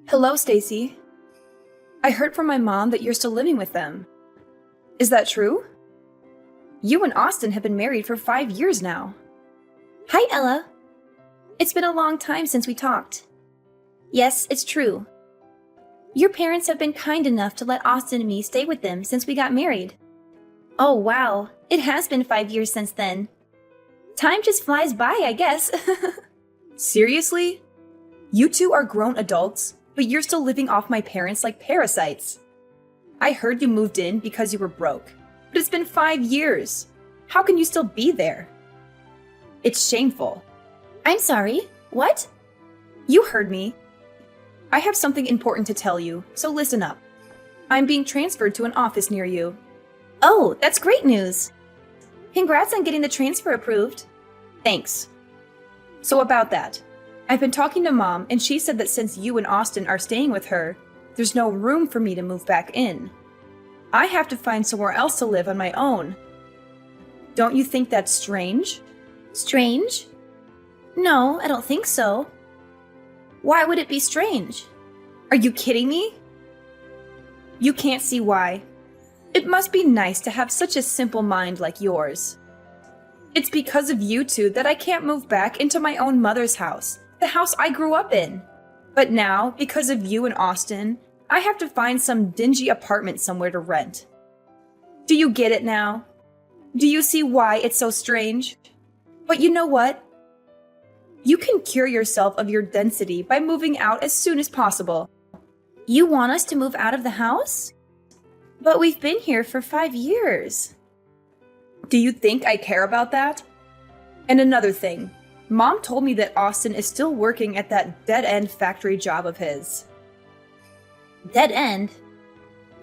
Hello, Stacy. I heard from my mom that you're still living with them. Is that true? You and Austin have been married for 5 years now. Hi, Ella. It's been a long time since we talked. Yes, it's true. Your parents have been kind enough to let Austin and me stay with them since we got married. Oh, wow. It has been 5 years since then. Time just flies by, I guess. Seriously? You two are grown adults, but you're still living off my parents like parasites. I heard you moved in because you were broke, but it's been 5 years. How can you still be there? It's shameful. I'm sorry. What? You heard me. I have something important to tell you, so listen up. I'm being transferred to an office near you. Oh, that's great news. Congrats on getting the transfer approved. Thanks. So about that, I've been talking to Mom, and she said that since you and Austin are staying with her, there's no room for me to move back in. I have to find somewhere else to live on my own. Don't you think that's strange? Strange? No, I don't think so. Why would it be strange? Are you kidding me? You can't see why. It must be nice to have such a simple mind like yours. It's because of you two that I can't move back into my own mother's house, the house I grew up in. But now, because of you and Austin, I have to find some dingy apartment somewhere to rent. Do you get it now? Do you see why it's so strange? But you know what? You can cure yourself of your density by moving out as soon as possible. You want us to move out of the house? But we've been here for 5 years. Do you think I care about that? And another thing, Mom told me that Austin is still working at that dead-end factory job of his. Dead end?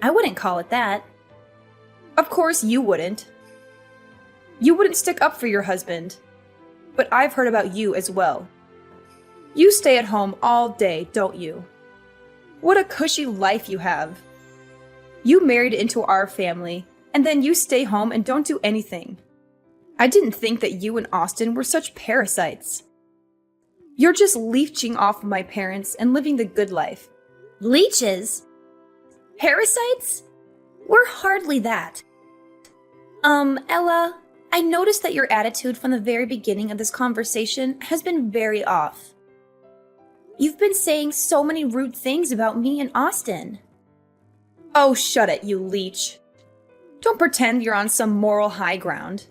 I wouldn't call it that. Of course you wouldn't. You wouldn't stick up for your husband. But I've heard about you as well. You stay at home all day, don't you? What a cushy life you have. You married into our family, and then you stay home and don't do anything. I didn't think that you and Austin were such parasites. You're just leeching off of my parents and living the good life. Leeches? Parasites? We're hardly that. Ella, I noticed that your attitude from the very beginning of this conversation has been very off. You've been saying so many rude things about me and Austin. Oh, shut it, you leech. Don't pretend you're on some moral high ground.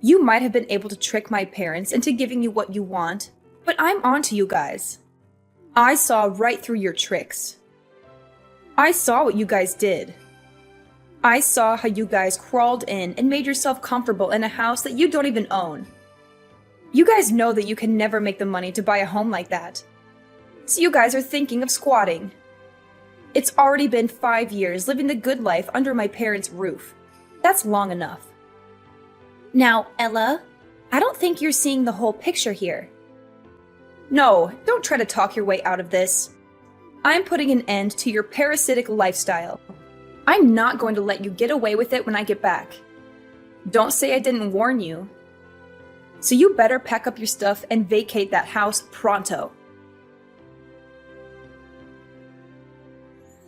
You might have been able to trick my parents into giving you what you want, but I'm onto you guys. I saw right through your tricks. I saw what you guys did. I saw how you guys crawled in and made yourself comfortable in a house that you don't even own. You guys know that you can never make the money to buy a home like that. So you guys are thinking of squatting. It's already been 5 years living the good life under my parents' roof. That's long enough. Now, Ella, I don't think you're seeing the whole picture here. No, don't try to talk your way out of this. I'm putting an end to your parasitic lifestyle. I'm not going to let you get away with it when I get back. Don't say I didn't warn you. So you better pack up your stuff and vacate that house pronto.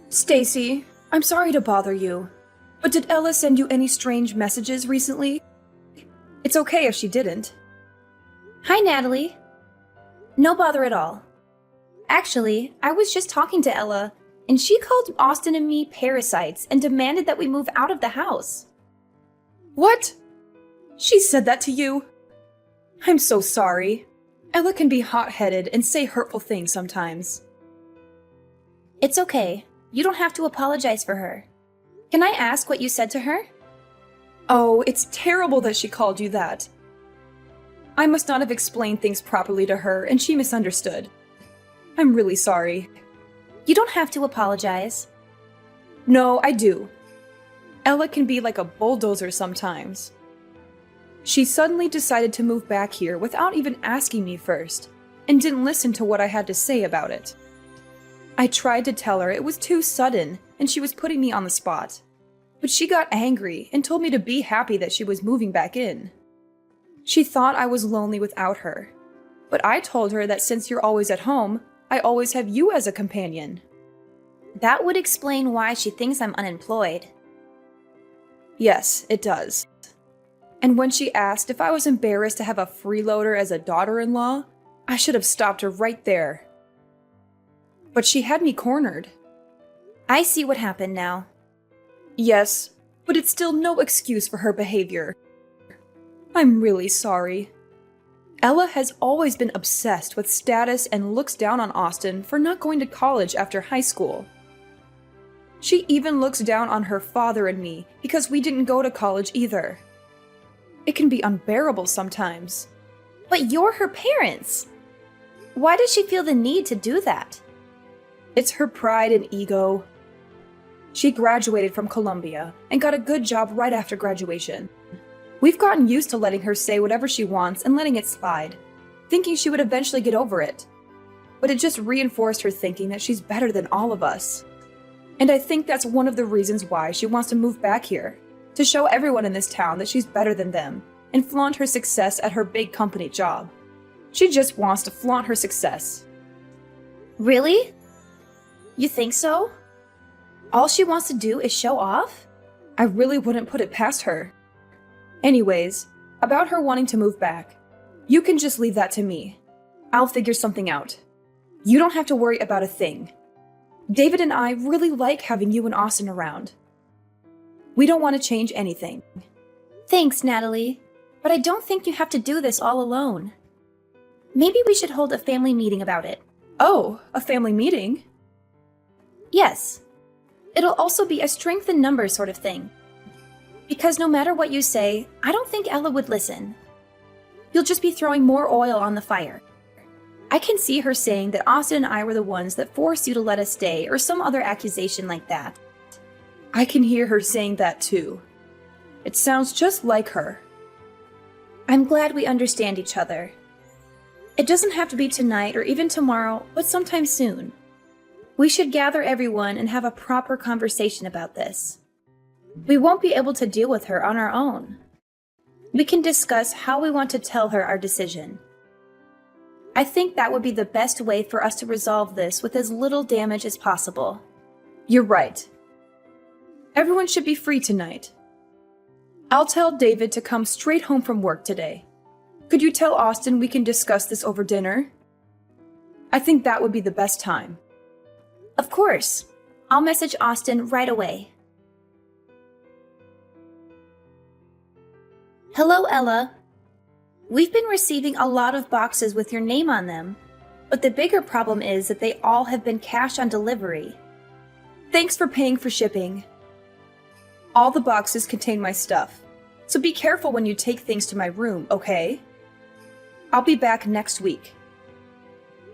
Stacy, I'm sorry to bother you, but did Ella send you any strange messages recently? It's okay if she didn't. Hi, Natalie. No bother at all. Actually, I was just talking to Ella, and she called Austin and me parasites and demanded that we move out of the house. What? She said that to you? I'm so sorry. Ella can be hot-headed and say hurtful things sometimes. It's okay. You don't have to apologize for her. Can I ask what you said to her? Oh, it's terrible that she called you that. I must not have explained things properly to her, and she misunderstood. I'm really sorry. You don't have to apologize. No, I do. Ella can be like a bulldozer sometimes. She suddenly decided to move back here without even asking me first, and didn't listen to what I had to say about it. I tried to tell her it was too sudden, and she was putting me on the spot. But she got angry and told me to be happy that she was moving back in. She thought I was lonely without her. But I told her that since you're always at home, I always have you as a companion. That would explain why she thinks I'm unemployed. Yes, it does. And when she asked if I was embarrassed to have a freeloader as a daughter-in-law, I should have stopped her right there. But she had me cornered. I see what happened now. Yes, but it's still no excuse for her behavior. I'm really sorry. Ella has always been obsessed with status and looks down on Austin for not going to college after high school. She even looks down on her father and me because we didn't go to college either. It can be unbearable sometimes. But you're her parents. Why does she feel the need to do that? It's her pride and ego. She graduated from Columbia and got a good job right after graduation. We've gotten used to letting her say whatever she wants and letting it slide, thinking she would eventually get over it. But it just reinforced her thinking that she's better than all of us. And I think that's one of the reasons why she wants to move back here, to show everyone in this town that she's better than them and flaunt her success at her big company job. She just wants to flaunt her success. Really? You think so? All she wants to do is show off? I really wouldn't put it past her. Anyways, about her wanting to move back, you can just leave that to me. I'll figure something out. You don't have to worry about a thing. David and I really like having you and Austin around. We don't want to change anything. Thanks, Natalie, but I don't think you have to do this all alone. Maybe we should hold a family meeting about it. Oh, a family meeting? Yes. It'll also be a strength in numbers sort of thing. Because no matter what you say, I don't think Ella would listen. You'll just be throwing more oil on the fire. I can see her saying that Austin and I were the ones that forced you to let us stay or some other accusation like that. I can hear her saying that too. It sounds just like her. I'm glad we understand each other. It doesn't have to be tonight or even tomorrow, but sometime soon. We should gather everyone and have a proper conversation about this. We won't be able to deal with her on our own. We can discuss how we want to tell her our decision. I think that would be the best way for us to resolve this with as little damage as possible. You're right. Everyone should be free tonight. I'll tell David to come straight home from work today. Could you tell Austin we can discuss this over dinner? I think that would be the best time. Of course. I'll message Austin right away. Hello, Ella. We've been receiving a lot of boxes with your name on them, but the bigger problem is that they all have been cash on delivery. Thanks for paying for shipping. All the boxes contain my stuff, so be careful when you take things to my room, okay? I'll be back next week.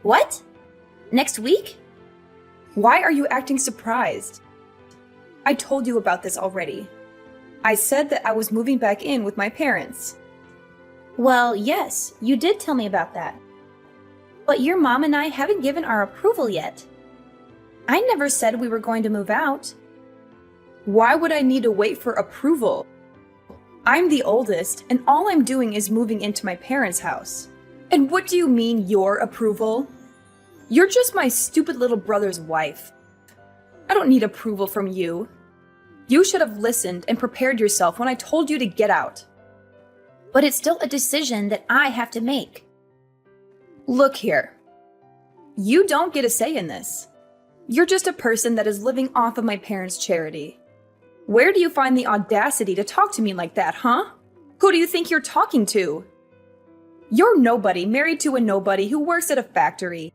What? Next week? Why are you acting surprised? I told you about this already. I said that I was moving back in with my parents. Well, yes, you did tell me about that. But your mom and I haven't given our approval yet. I never said we were going to move out. Why would I need to wait for approval? I'm the oldest, and all I'm doing is moving into my parents' house. And what do you mean, your approval? You're just my stupid little brother's wife. I don't need approval from you. You should have listened and prepared yourself when I told you to get out. But it's still a decision that I have to make. Look here. You don't get a say in this. You're just a person that is living off of my parents' charity. Where do you find the audacity to talk to me like that, huh? Who do you think you're talking to? You're nobody married to a nobody who works at a factory.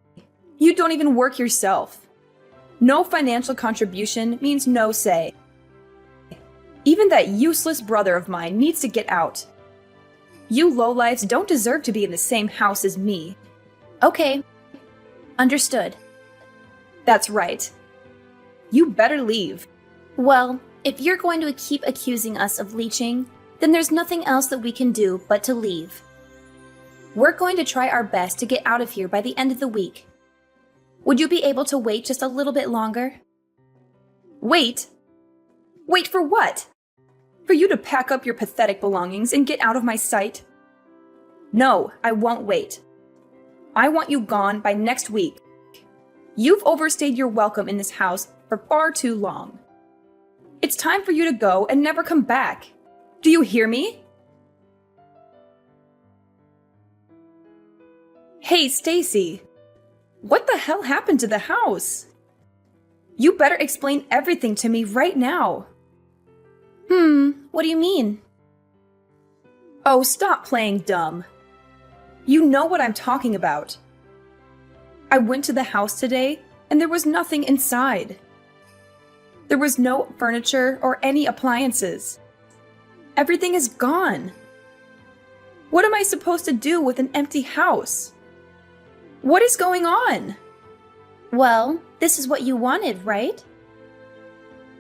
You don't even work yourself. No financial contribution means no say. Even that useless brother of mine needs to get out. You lowlifes don't deserve to be in the same house as me. Okay. Understood. That's right. You better leave. Well, if you're going to keep accusing us of leeching, then there's nothing else that we can do but to leave. We're going to try our best to get out of here by the end of the week. Would you be able to wait just a little bit longer? Wait? Wait for what? For you to pack up your pathetic belongings and get out of my sight? No, I won't wait. I want you gone by next week. You've overstayed your welcome in this house for far too long. It's time for you to go and never come back. Do you hear me? Hey, Stacy. What the hell happened to the house? You better explain everything to me right now. What do you mean? Oh, stop playing dumb. You know what I'm talking about. I went to the house today, and there was nothing inside. There was no furniture or any appliances. Everything is gone. What am I supposed to do with an empty house? What is going on? Well, this is what you wanted, right?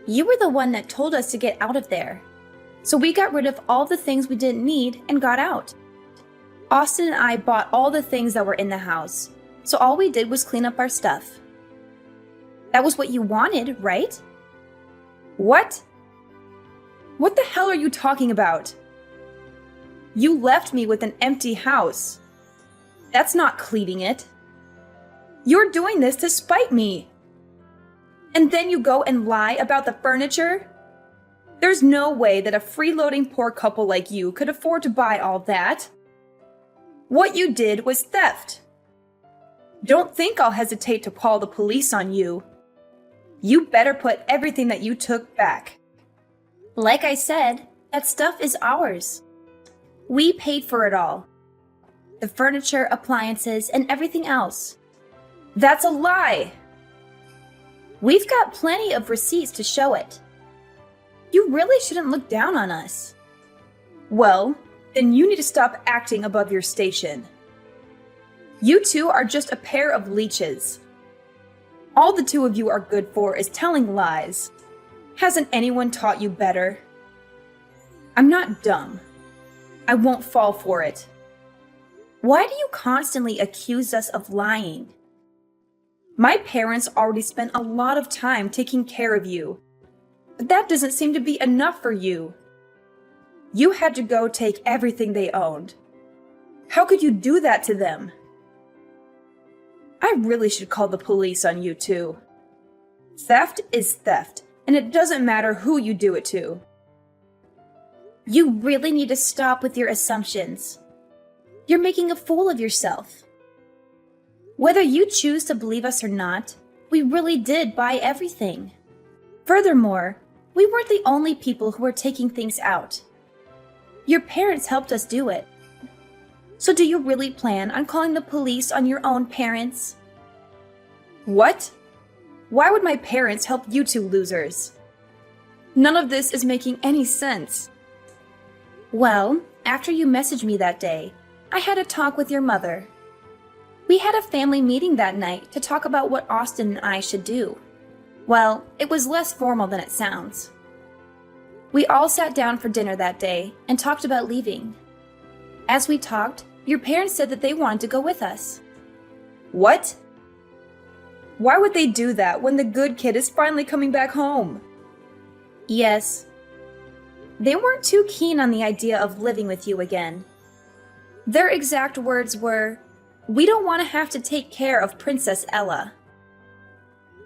You were the one that told us to get out of there. So we got rid of all the things we didn't need and got out. Austin and I bought all the things that were in the house. So all we did was clean up our stuff. That was what you wanted, right? What? What the hell are you talking about? You left me with an empty house. That's not cleaning it. You're doing this to spite me. And then you go and lie about the furniture? There's no way that a freeloading poor couple like you could afford to buy all that. What you did was theft. Don't think I'll hesitate to call the police on you. You better put everything that you took back. Like I said, that stuff is ours. We paid for it all. The furniture, appliances, and everything else. That's a lie! We've got plenty of receipts to show it. You really shouldn't look down on us. Well, then you need to stop acting above your station. You two are just a pair of leeches. All the two of you are good for is telling lies. Hasn't anyone taught you better? I'm not dumb. I won't fall for it. Why do you constantly accuse us of lying? My parents already spent a lot of time taking care of you. But that doesn't seem to be enough for you. You had to go take everything they owned. How could you do that to them? I really should call the police on you two. Theft is theft, and it doesn't matter who you do it to. You really need to stop with your assumptions. You're making a fool of yourself. Whether you choose to believe us or not, we really did buy everything. Furthermore, we weren't the only people who were taking things out. Your parents helped us do it. So do you really plan on calling the police on your own parents? What? Why would my parents help you two losers? None of this is making any sense. Well, after you messaged me that day, I had a talk with your mother. We had a family meeting that night to talk about what Austin and I should do. Well, it was less formal than it sounds. We all sat down for dinner that day and talked about leaving. As we talked, your parents said that they wanted to go with us. What? Why would they do that when the good kid is finally coming back home? Yes. They weren't too keen on the idea of living with you again. Their exact words were, "We don't want to have to take care of Princess Ella."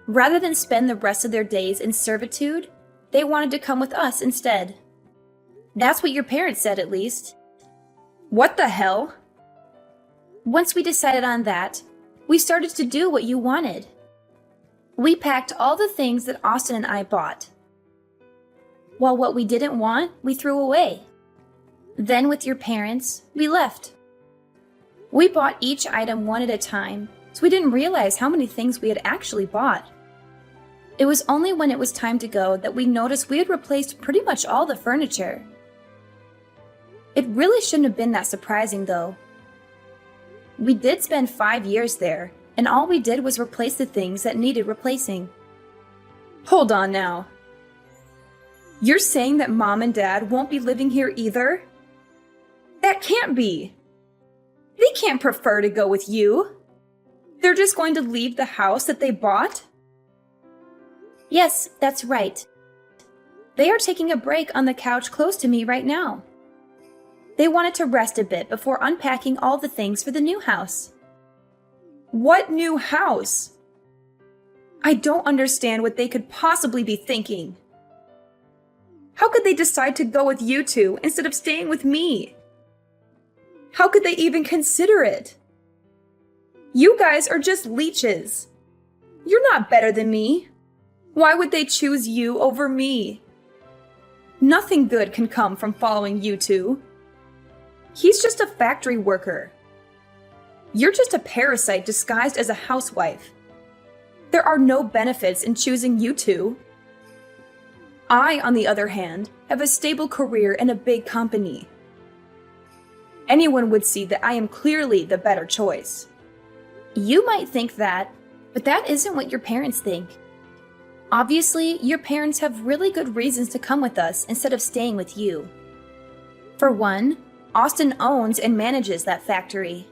Rather than spend the rest of their days in servitude, they wanted to come with us instead. That's what your parents said, at least. What the hell? Once we decided on that, we started to do what you wanted. We packed all the things that Austin and I bought. While what we didn't want, we threw away. Then with your parents, we left. We bought each item one at a time, so we didn't realize how many things we had actually bought. It was only when it was time to go that we noticed we had replaced pretty much all the furniture. It really shouldn't have been that surprising, though. We did spend 5 years there, and all we did was replace the things that needed replacing. Hold on now. You're saying that Mom and Dad won't be living here either? That can't be. They can't prefer to go with you. They're just going to leave the house that they bought? Yes, that's right. They are taking a break on the couch close to me right now. They wanted to rest a bit before unpacking all the things for the new house. What new house? I don't understand what they could possibly be thinking. How could they decide to go with you two instead of staying with me? How could they even consider it? You guys are just leeches. You're not better than me. Why would they choose you over me? Nothing good can come from following you two. He's just a factory worker. You're just a parasite disguised as a housewife. There are no benefits in choosing you two. I, on the other hand, have a stable career in a big company. Anyone would see that I am clearly the better choice. You might think that, but that isn't what your parents think. Obviously, your parents have really good reasons to come with us instead of staying with you. For one, Austin owns and manages that factory.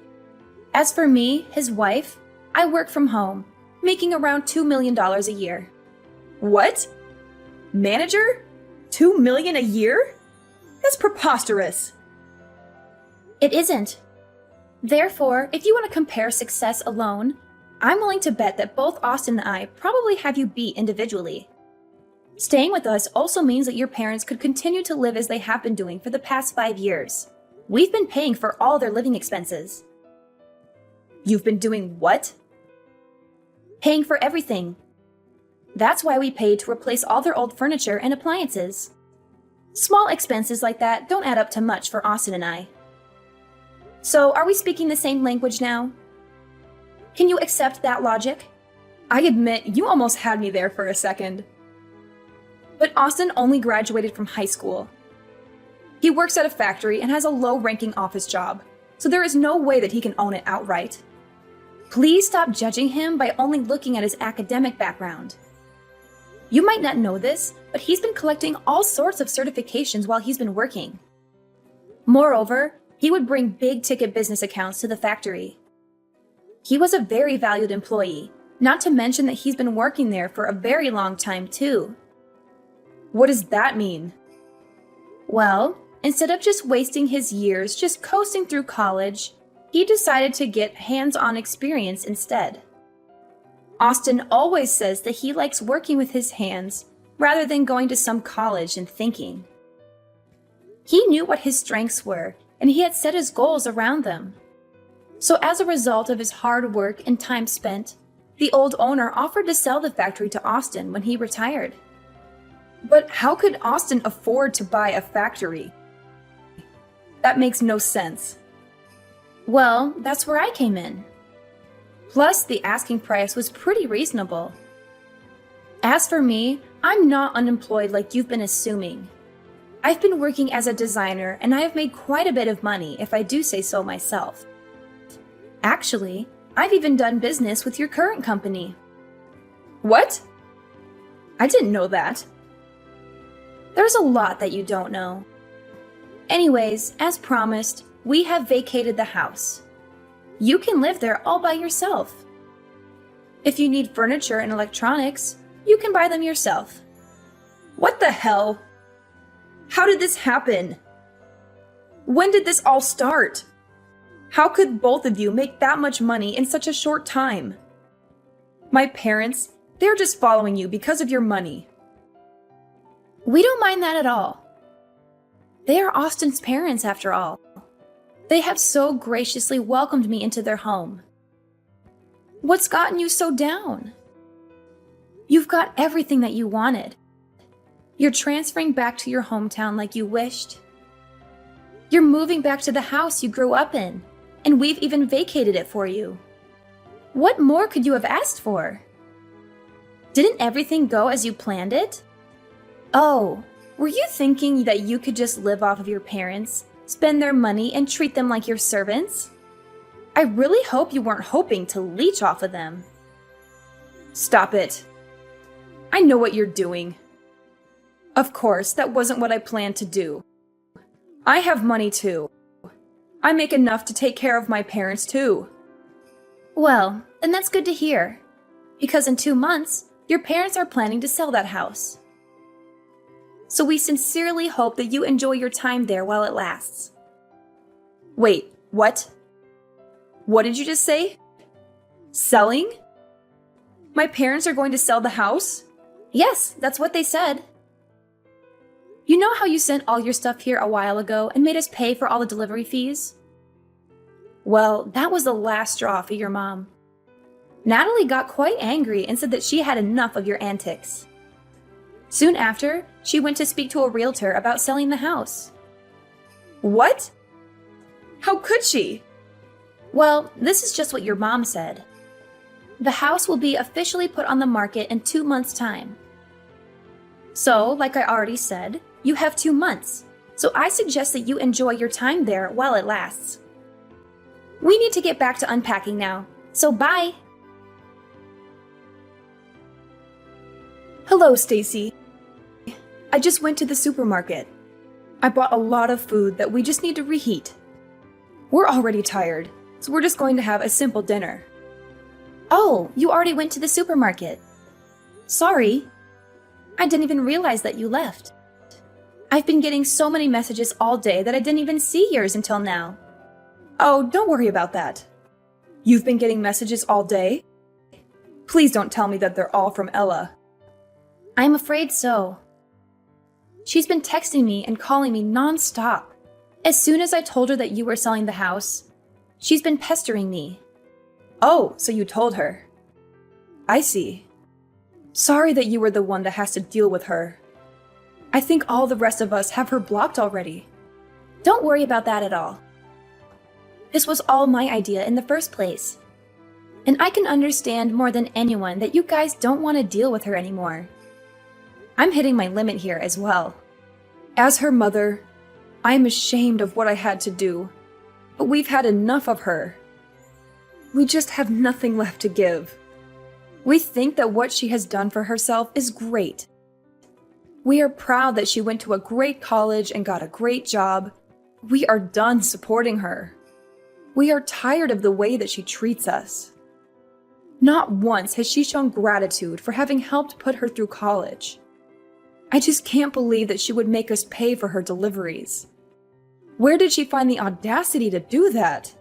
As for me, his wife, I work from home, making around $2 million a year. What? Manager? $2 million a year? That's preposterous. It isn't. Therefore, if you want to compare success alone, I'm willing to bet that both Austin and I probably have you beat individually. Staying with us also means that your parents could continue to live as they have been doing for the past 5 years. We've been paying for all their living expenses. You've been doing what? Paying for everything. That's why we paid to replace all their old furniture and appliances. Small expenses like that don't add up to much for Austin and I. So, are we speaking the same language now? Can you accept that logic? I admit, you almost had me there for a second. But Austin only graduated from high school. He works at a factory and has a low-ranking office job, so there is no way that he can own it outright. Please stop judging him by only looking at his academic background. You might not know this, but he's been collecting all sorts of certifications while he's been working. Moreover, he would bring big-ticket business accounts to the factory. He was a very valued employee, not to mention that he's been working there for a very long time too. What does that mean? Well, instead of just wasting his years just coasting through college, he decided to get hands-on experience instead. Austin always says that he likes working with his hands rather than going to some college and thinking. He knew what his strengths were, and he had set his goals around them. So as a result of his hard work and time spent, the old owner offered to sell the factory to Austin when he retired. But how could Austin afford to buy a factory? That makes no sense. Well, that's where I came in. Plus, the asking price was pretty reasonable. As for me, I'm not unemployed like you've been assuming. I've been working as a designer and I have made quite a bit of money if I do say so myself. Actually, I've even done business with your current company. What? I didn't know that. There's a lot that you don't know. Anyways, as promised, we have vacated the house. You can live there all by yourself. If you need furniture and electronics, you can buy them yourself. What the hell? How did this happen? When did this all start? How could both of you make that much money in such a short time? My parents, they're just following you because of your money. We don't mind that at all. They are Austin's parents, after all. They have so graciously welcomed me into their home. What's gotten you so down? You've got everything that you wanted. You're transferring back to your hometown like you wished. You're moving back to the house you grew up in, and we've even vacated it for you. What more could you have asked for? Didn't everything go as you planned it? Oh, were you thinking that you could just live off of your parents, spend their money, and treat them like your servants? I really hope you weren't hoping to leech off of them. Stop it. I know what you're doing. Of course, that wasn't what I planned to do. I have money too. I make enough to take care of my parents too. Well, then that's good to hear. Because in 2 months, your parents are planning to sell that house. So we sincerely hope that you enjoy your time there while it lasts. Wait, what? What did you just say? Selling? My parents are going to sell the house? Yes, that's what they said. You know how you sent all your stuff here a while ago and made us pay for all the delivery fees? Well, that was the last straw for your mom. Natalie got quite angry and said that she had enough of your antics. Soon after, she went to speak to a realtor about selling the house. What? How could she? Well, this is just what your mom said. The house will be officially put on the market in 2 months' time. So, like I already said, you have 2 months, so I suggest that you enjoy your time there while it lasts. We need to get back to unpacking now, so bye! Hello, Stacy. I just went to the supermarket. I bought a lot of food that we just need to reheat. We're already tired, so we're just going to have a simple dinner. Oh, you already went to the supermarket. Sorry. I didn't even realize that you left. I've been getting so many messages all day that I didn't even see yours until now. Oh, don't worry about that. You've been getting messages all day? Please don't tell me that they're all from Ella. I'm afraid so. She's been texting me and calling me non-stop. As soon as I told her that you were selling the house, she's been pestering me. Oh, so you told her. I see. Sorry that you were the one that has to deal with her. I think all the rest of us have her blocked already. Don't worry about that at all. This was all my idea in the first place. And I can understand more than anyone that you guys don't want to deal with her anymore. I'm hitting my limit here as well. As her mother, I'm ashamed of what I had to do, but we've had enough of her. We just have nothing left to give. We think that what she has done for herself is great. We are proud that she went to a great college and got a great job. We are done supporting her. We are tired of the way that she treats us. Not once has she shown gratitude for having helped put her through college. I just can't believe that she would make us pay for her deliveries. Where did she find the audacity to do that?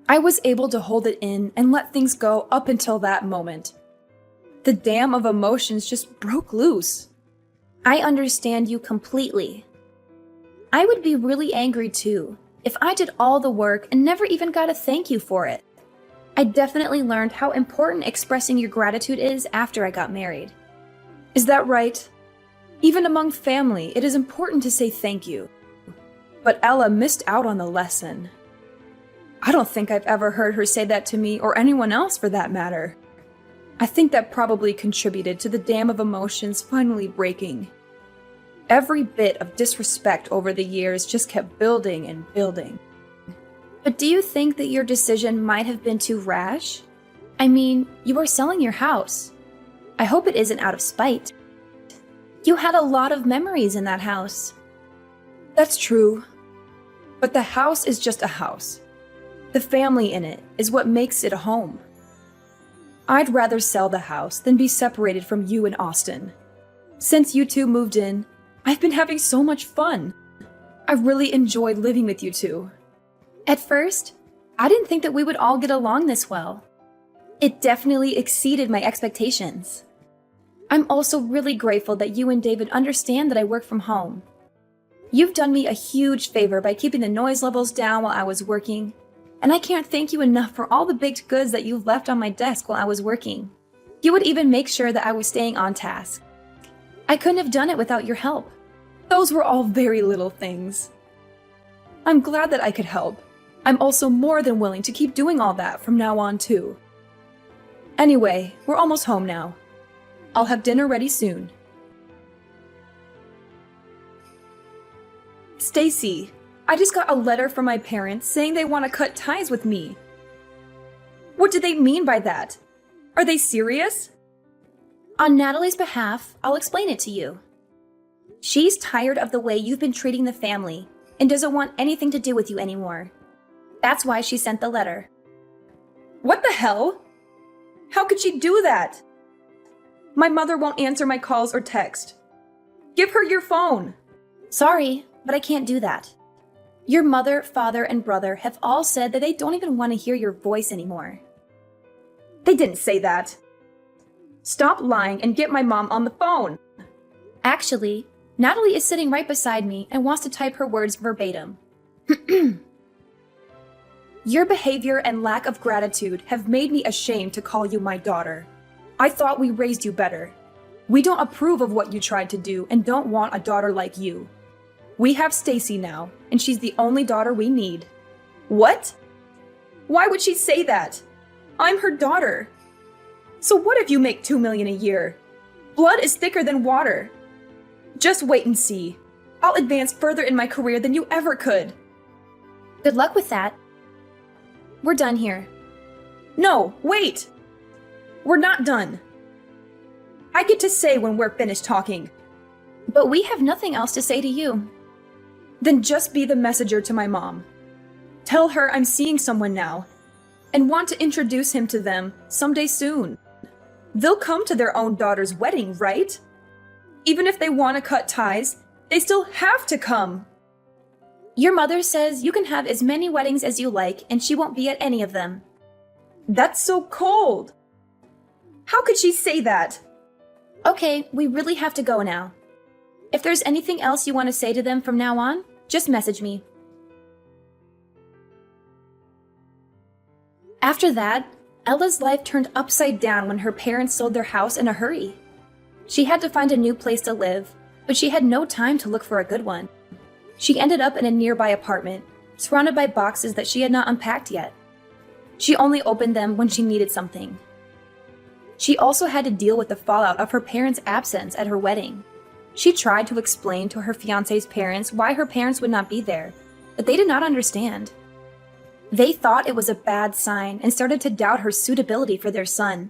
I was able to hold it in and let things go up until that moment. The dam of emotions just broke loose. I understand you completely. I would be really angry too if I did all the work and never even got a thank you for it. I definitely learned how important expressing your gratitude is after I got married. Is that right? Even among family, it is important to say thank you. But Ella missed out on the lesson. I don't think I've ever heard her say that to me or anyone else for that matter. I think that probably contributed to the dam of emotions finally breaking. Every bit of disrespect over the years just kept building and building. But do you think that your decision might have been too rash? I mean, you are selling your house. I hope it isn't out of spite. You had a lot of memories in that house. That's true. But the house is just a house. The family in it is what makes it a home. I'd rather sell the house than be separated from you and Austin. Since you two moved in, I've been having so much fun. I really enjoyed living with you two. At first, I didn't think that we would all get along this well. It definitely exceeded my expectations. I'm also really grateful that you and David understand that I work from home. You've done me a huge favor by keeping the noise levels down while I was working, and I can't thank you enough for all the baked goods that you've left on my desk while I was working. You would even make sure that I was staying on task. I couldn't have done it without your help. Those were all very little things. I'm glad that I could help. I'm also more than willing to keep doing all that from now on too. Anyway, we're almost home now. I'll have dinner ready soon. Stacy, I just got a letter from my parents saying they want to cut ties with me. What do they mean by that? Are they serious? On Natalie's behalf, I'll explain it to you. She's tired of the way you've been treating the family and doesn't want anything to do with you anymore. That's why she sent the letter. What the hell? How could she do that? My mother won't answer my calls or text. Give her your phone. Sorry, but I can't do that. Your mother, father, and brother have all said that they don't even want to hear your voice anymore. They didn't say that. Stop lying and get my mom on the phone. Actually, Natalie is sitting right beside me and wants to type her words verbatim. Your behavior and lack of gratitude have made me ashamed to call you my daughter. I thought we raised you better. We don't approve of what you tried to do and don't want a daughter like you. We have Stacy now, and she's the only daughter we need. What? Why would she say that? I'm her daughter. So what if you make $2 million a year? Blood is thicker than water. Just wait and see. I'll advance further in my career than you ever could. Good luck with that. We're done here. No, wait! We're not done. I get to say when we're finished talking. But we have nothing else to say to you. Then just be the messenger to my mom. Tell her I'm seeing someone now, and want to introduce him to them someday soon. They'll come to their own daughter's wedding, right? Even if they want to cut ties, they still have to come. Your mother says you can have as many weddings as you like, and she won't be at any of them. That's so cold. How could she say that? Okay, we really have to go now. If there's anything else you want to say to them from now on, just message me. After that, Ella's life turned upside down when her parents sold their house in a hurry. She had to find a new place to live, but she had no time to look for a good one. She ended up in a nearby apartment, surrounded by boxes that she had not unpacked yet. She only opened them when she needed something. She also had to deal with the fallout of her parents' absence at her wedding. She tried to explain to her fiancé's parents why her parents would not be there, but they did not understand. They thought it was a bad sign and started to doubt her suitability for their son.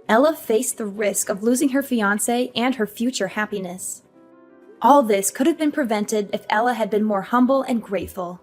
Ella faced the risk of losing her fiancé and her future happiness. All this could have been prevented if Ella had been more humble and grateful.